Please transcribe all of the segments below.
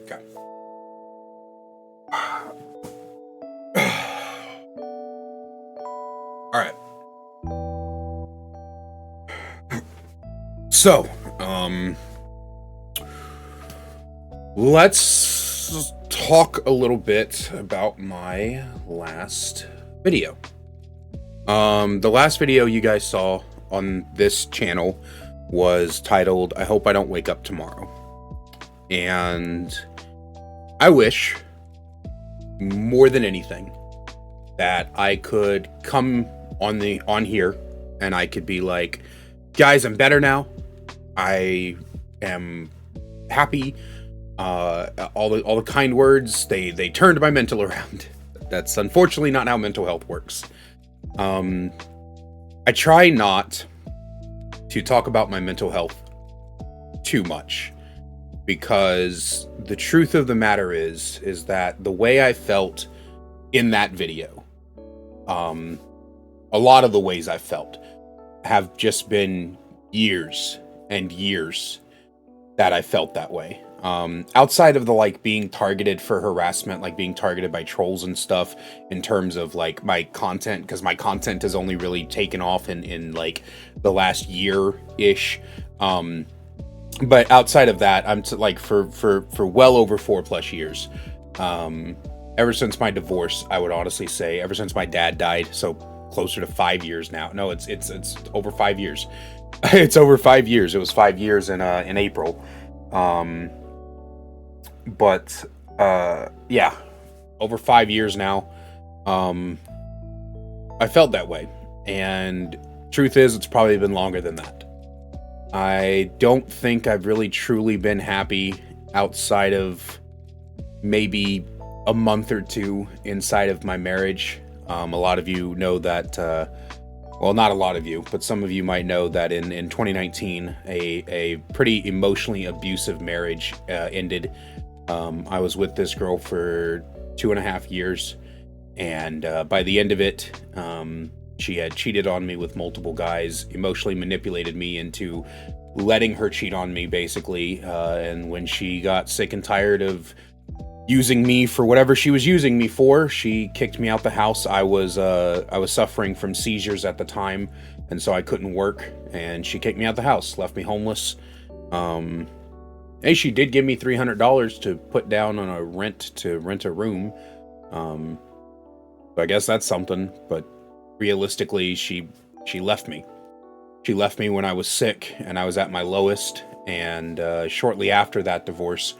Okay. All right. So, let's talk a little bit about my last video. The last video you guys saw on this channel was titled, I Hope I Don't Wake Up Tomorrow. And I wish, more than anything, that I could come on here and I could be like, guys, I'm better now. I am happy. All the kind words, they turned my mental around. That's unfortunately not how mental health works. I try not to talk about my mental health too much, because the truth of the matter is that the way I felt in that video, a lot of the ways I felt have just been years and years that I felt that way. Outside of the, like, being targeted for harassment, like being targeted by trolls and stuff, in terms of like my content, because my content has only really taken off in like the last year-ish. But outside of that, I'm like for well over 4+ years. Ever since my divorce, I would honestly say, ever since my dad died, so closer to 5 years now. No, it's over 5 years. It's over 5 years. It was 5 years in April. Yeah, over 5 years now. I felt that way, and truth is, it's probably been longer than that. I don't think I've really truly been happy outside of maybe a month or two inside of my marriage. A lot of you know that, well, not a lot of you, but some of you might know that in 2019, a pretty emotionally abusive marriage ended. I was with this girl for 2.5 years, and by the end of it, she had cheated on me with multiple guys, emotionally manipulated me into letting her cheat on me, basically. And when she got sick and tired of using me for whatever she was using me for, she kicked me out the house. I was suffering from seizures at the time, and so I couldn't work, and she kicked me out the house, left me homeless. Hey, she did give me $300 to put down on a rent to rent a room. So I guess that's something, but realistically, she left me. She left me when I was sick and I was at my lowest, and shortly after that divorce,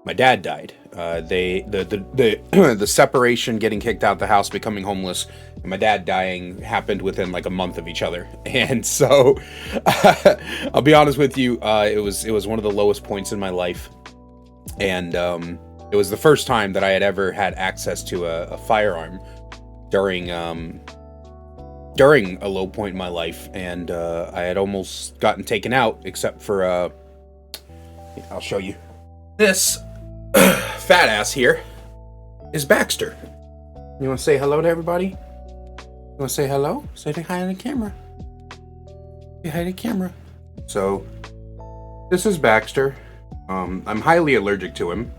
my dad died. The separation, getting kicked out the house, becoming homeless, and my dad dying happened within like a month of each other. And so I'll be honest with you, it was one of the lowest points in my life. And it was the first time that I had ever had access to a firearm during a low point in my life, and I had almost gotten taken out, except for I'll show you. This fat ass here is Baxter. You want to say hello to everybody? You want to say hello? Say hi to the camera. Say hi to the camera. So, this is Baxter. I'm highly allergic to him,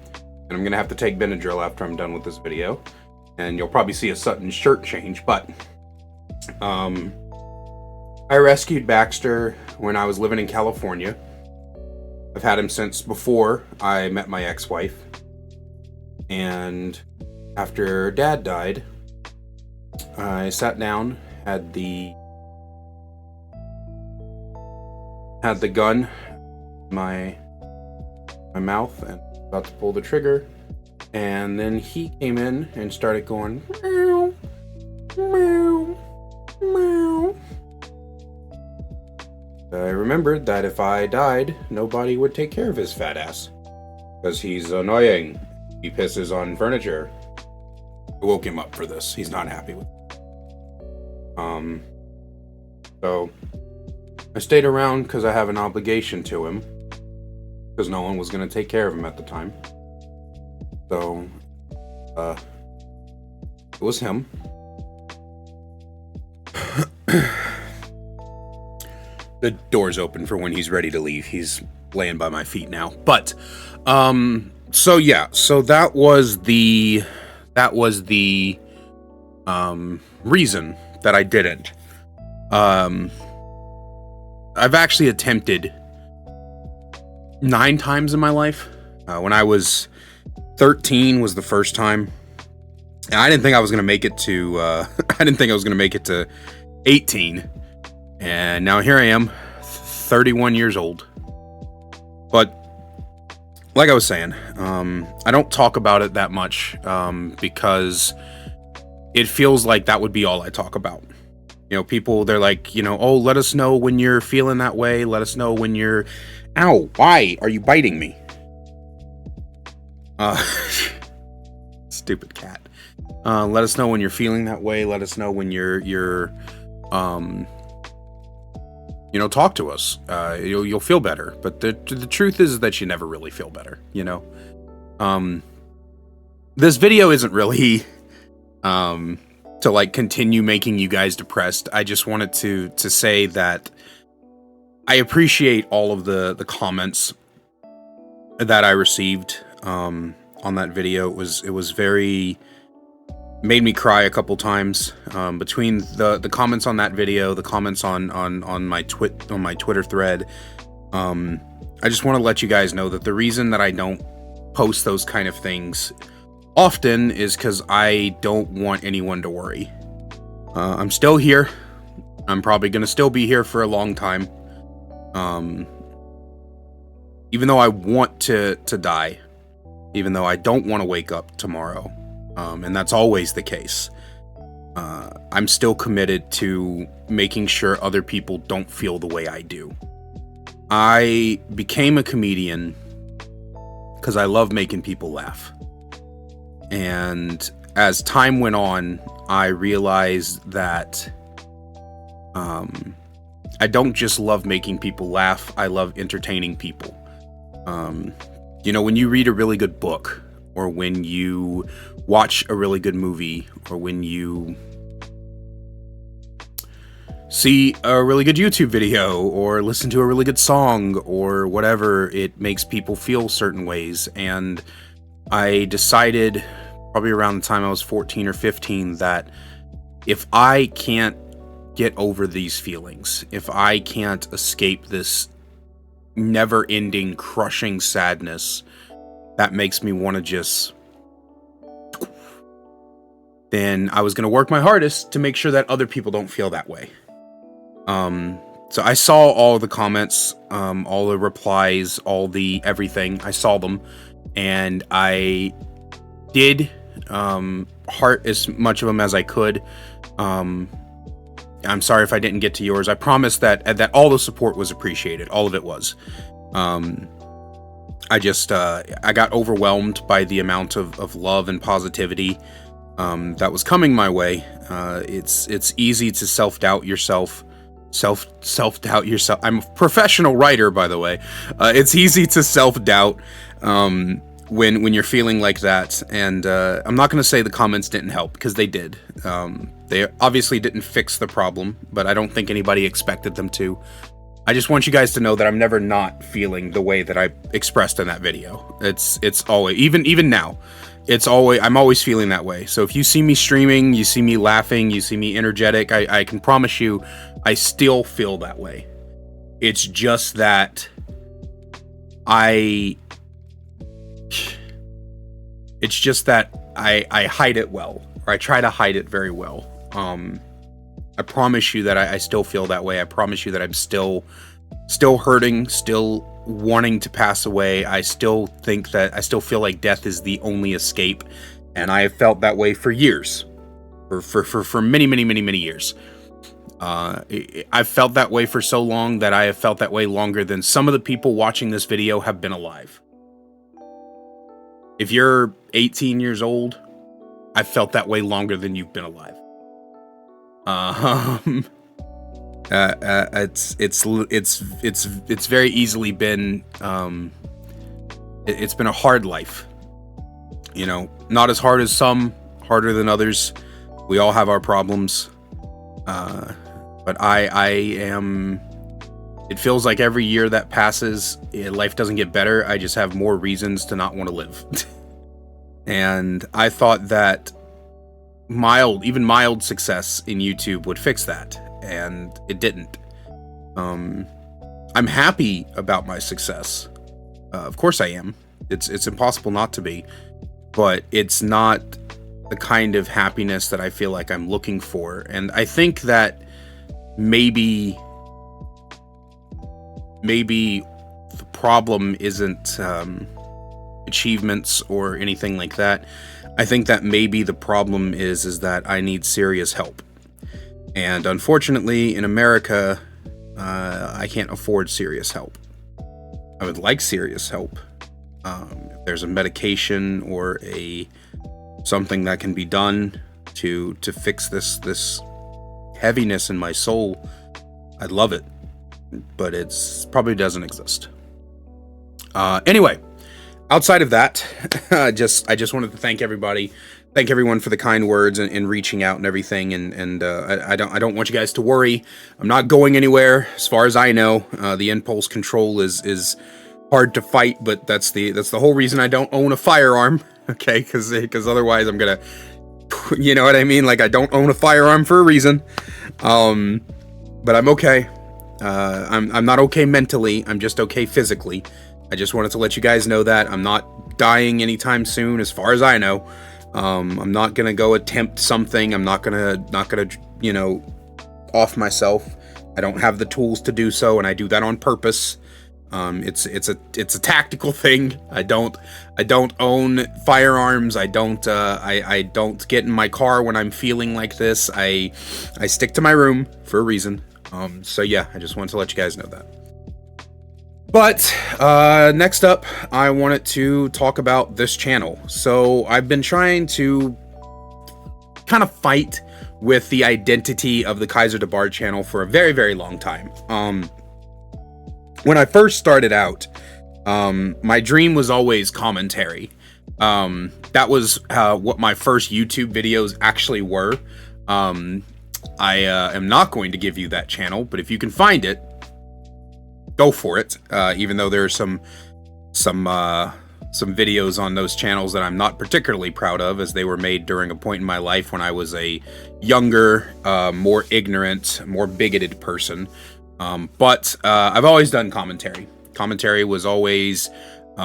and I'm gonna have to take Benadryl after I'm done with this video. And you'll probably see a sudden shirt change, but I rescued Baxter when I was living in California. I've had him since before I met my ex-wife. And after Dad died, I sat down, had the gun in my mouth and about to pull the trigger. And then he came in and started going, meow, meow, meow. I remembered that if I died, nobody would take care of his fat ass, because he's annoying. He pisses on furniture. I woke him up for this. He's not happy with it. So I stayed around because I have an obligation to him, because no one was going to take care of him at the time. So it was him. The door's open for when he's ready to leave. He's laying by my feet now. But So yeah, so that was the reason that I didn't. I've actually attempted 9 times in my life. When I was 13 was the first time. And I didn't think I was gonna make it to I didn't think I was gonna make it to 18. And now here I am, 31 years old. But like I was saying, I don't talk about it that much because it feels like that would be all I talk about. You know, people, they're like, you know, oh, let us know when you're feeling that way. Let us know when you're, ow, why are you biting me? Stupid cat. Let us know when you're feeling that way. Let us know when you're you know, talk to us. You'll feel better. But the truth is that you never really feel better, you know? This video isn't really, to like continue making you guys depressed. I just wanted to say that I appreciate all of the comments that I received, on that video. It was very, made me cry a couple times, between the comments on that video, the comments on my Twitter thread. I just want to let you guys know that the reason that I don't post those kind of things often is because I don't want anyone to worry. I'm still here. I'm probably gonna still be here for a long time. Even though I want to die, even though I don't want to wake up tomorrow, and that's always the case, I'm still committed to making sure other people don't feel the way I do. I became a comedian because I love making people laugh. And as time went on, I realized that I don't just love making people laugh, I love entertaining people. You know, when you read a really good book, or when you watch a really good movie, or when you see a really good YouTube video, or listen to a really good song, or whatever, it makes people feel certain ways. And I decided, probably around the time I was 14 or 15, that if I can't get over these feelings, if I can't escape this never-ending, crushing sadness that makes me want to just, then I was going to work my hardest to make sure that other people don't feel that way. So I saw all the comments, all the replies, all the everything. I saw them, and I did heart as much of them as I could. I'm sorry if I didn't get to yours. I promise that all the support was appreciated. All of it was. I just I got overwhelmed by the amount of love and positivity that was coming my way. It's easy to self-doubt yourself. Self-doubt yourself. I'm a professional writer, by the way. It's easy to self-doubt when you're feeling like that. And I'm not going to say the comments didn't help, because they did. They obviously didn't fix the problem, but I don't think anybody expected them to. I just want you guys to know that I'm never not feeling the way that I expressed in that video. It's always, even now, I'm always feeling that way. So if you see me streaming, you see me laughing, you see me energetic, I can promise you, I still feel that way. It's just that I hide it well, or I try to hide it very well. I promise you that I still feel that way. I promise you that I'm still hurting, still wanting to pass away. I still feel like death is the only escape, and I have felt that way for years, for many years. I've felt that way for so long that I have felt that way longer than some of the people watching this video have been alive. If you're 18 years old, I've felt that way longer than you've been alive. It's very easily been, it's been a hard life, you know, not as hard as some, harder than others. We all have our problems. But I am It feels like every year that passes, life doesn't get better. I just have more reasons to not want to live. And I thought that even mild success in YouTube would fix that, and it didn't. I'm happy about my success. Of course I am. It's impossible not to be, but it's not the kind of happiness that I feel like I'm looking for. And I think that maybe the problem isn't achievements or anything like that. I think that maybe the problem is that I need serious help. And unfortunately, in America, I can't afford serious help. I would like serious help. If there's a medication or something that can be done to fix this heaviness in my soul, I'd love it. But it's probably doesn't exist. Anyway, outside of that, I just wanted to thank everyone for the kind words and reaching out and everything. And I don't want you guys to worry. I'm not going anywhere, as far as I know. The impulse control is hard to fight, but that's the whole reason I don't own a firearm. Okay, because otherwise I'm gonna, you know what I mean? Like, I don't own a firearm for a reason. But I'm okay. I'm not okay mentally. I'm just okay physically. I just wanted to let you guys know that I'm not dying anytime soon, as far as I know. I'm not gonna go attempt something. I'm not gonna off myself. I don't have the tools to do so, and I do that on purpose. It's a tactical thing. I don't own firearms. I don't get in my car when I'm feeling like this. I stick to my room for a reason. So yeah, I just wanted to let you guys know that. But next up, I wanted to talk about this channel. So I've been trying to kind of fight with the identity of the Kaiser DeBard channel for a very, very long time. When I first started out, my dream was always commentary. That was what my first YouTube videos actually were. I am not going to give you that channel, but if you can find it, go for it. Even though there are some videos on those channels that I'm not particularly proud of, as they were made during a point in my life when I was a younger, more ignorant, more bigoted person. But I've always done commentary. Commentary was always what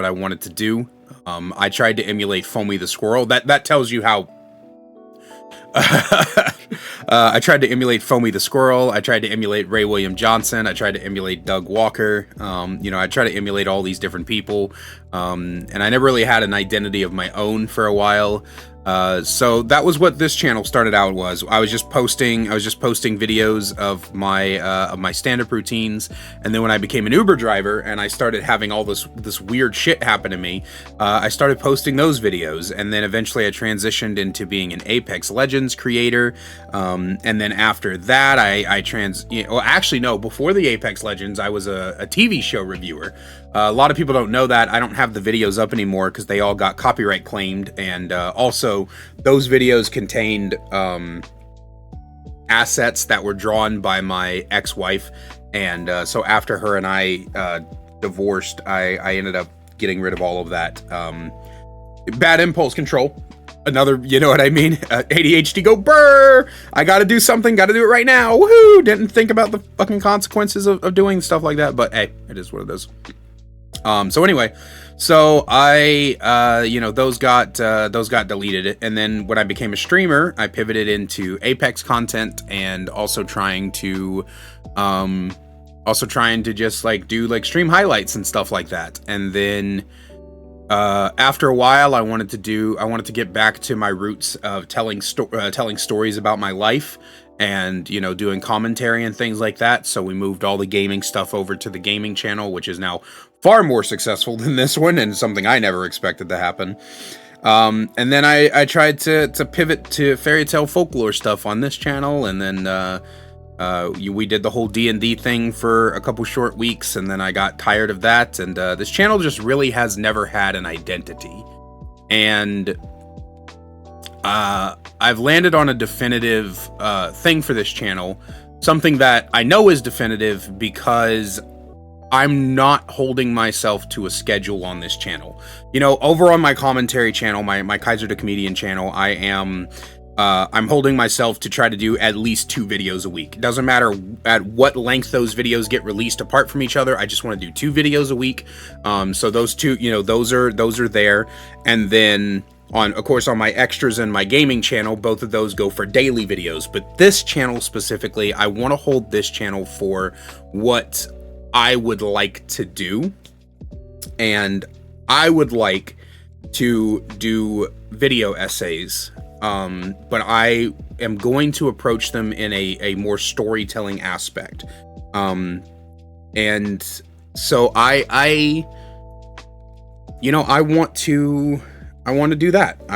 I wanted to do. I tried to emulate Foamy the Squirrel. That tells you how. I tried to emulate Foamy the Squirrel. I tried to emulate Ray William Johnson. I tried to emulate Doug Walker. I tried to emulate all these different people. And I never really had an identity of my own for a while. So that was what this channel started out was. I was just posting videos of my stand-up routines, and then when I became an Uber driver and I started having all this weird shit happen to me, I started posting those videos, and then eventually I transitioned into being an Apex Legends creator, and then after that before the Apex Legends I was a TV show reviewer. A lot of people don't know that. I don't have the videos up anymore because they all got copyright claimed, and also those videos contained assets that were drawn by my ex-wife, and so after her and I divorced, I ended up getting rid of all of that. Bad impulse control. Another, you know what I mean? ADHD go brr! I gotta do something, gotta do it right now. Woohoo! Didn't think about the fucking consequences of doing stuff like that, but hey, it is what it is. So anyway, so I, those got deleted. And then when I became a streamer, I pivoted into Apex content and also trying to just like do like stream highlights and stuff like that. And then, after a while, I wanted to get back to my roots of telling stories about my life and, doing commentary and things like that. So we moved all the gaming stuff over to the gaming channel, which is now far more successful than this one, and something I never expected to happen. And then I tried to pivot to fairy tale folklore stuff on this channel, and then we did the whole D&D thing for a couple short weeks, and then I got tired of that, and this channel just really has never had an identity. And I've landed on a definitive thing for this channel, something that I know is definitive because I'm not holding myself to a schedule on this channel. You know, over on my commentary channel, my Kaiser the Comedian channel, I'm holding myself to try to do at least 2 videos a week. It doesn't matter at what length those videos get released apart from each other. I just want to do 2 videos a week. So those 2, you know, those are there. And then of course, on my extras and my gaming channel, both of those go for daily videos. But this channel specifically, I want to hold this channel for what I would like to do. And I would like to do video essays. But I am going to approach them in a more storytelling aspect. And so I want to do that.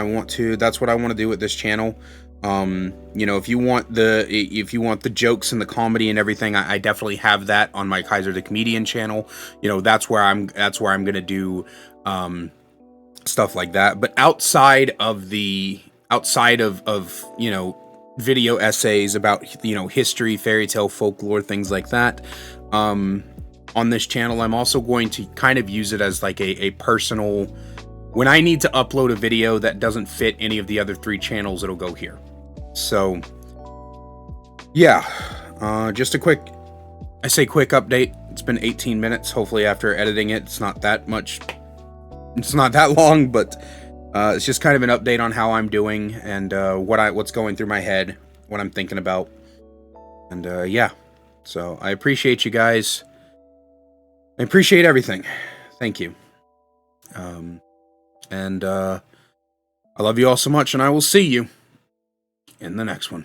That's what I want to do with this channel. You know, if you want the jokes and the comedy and everything, I definitely have that on my Kaiser the Comedian channel. You know, that's where I'm going to do, stuff like that. But outside of you know, video essays about, you know, history, fairy tale, folklore, things like that, on this channel, I'm also going to kind of use it as like a personal, when I need to upload a video that doesn't fit any of the other 3 channels, it'll go here. So yeah, just a quick update. It's been 18 minutes. Hopefully after editing it, it's not that long, but it's just kind of an update on how I'm doing and what's going through my head, what I'm thinking about. And yeah, so I appreciate you guys. I appreciate everything. Thank you. And I love you all so much, and I will see you in the next one.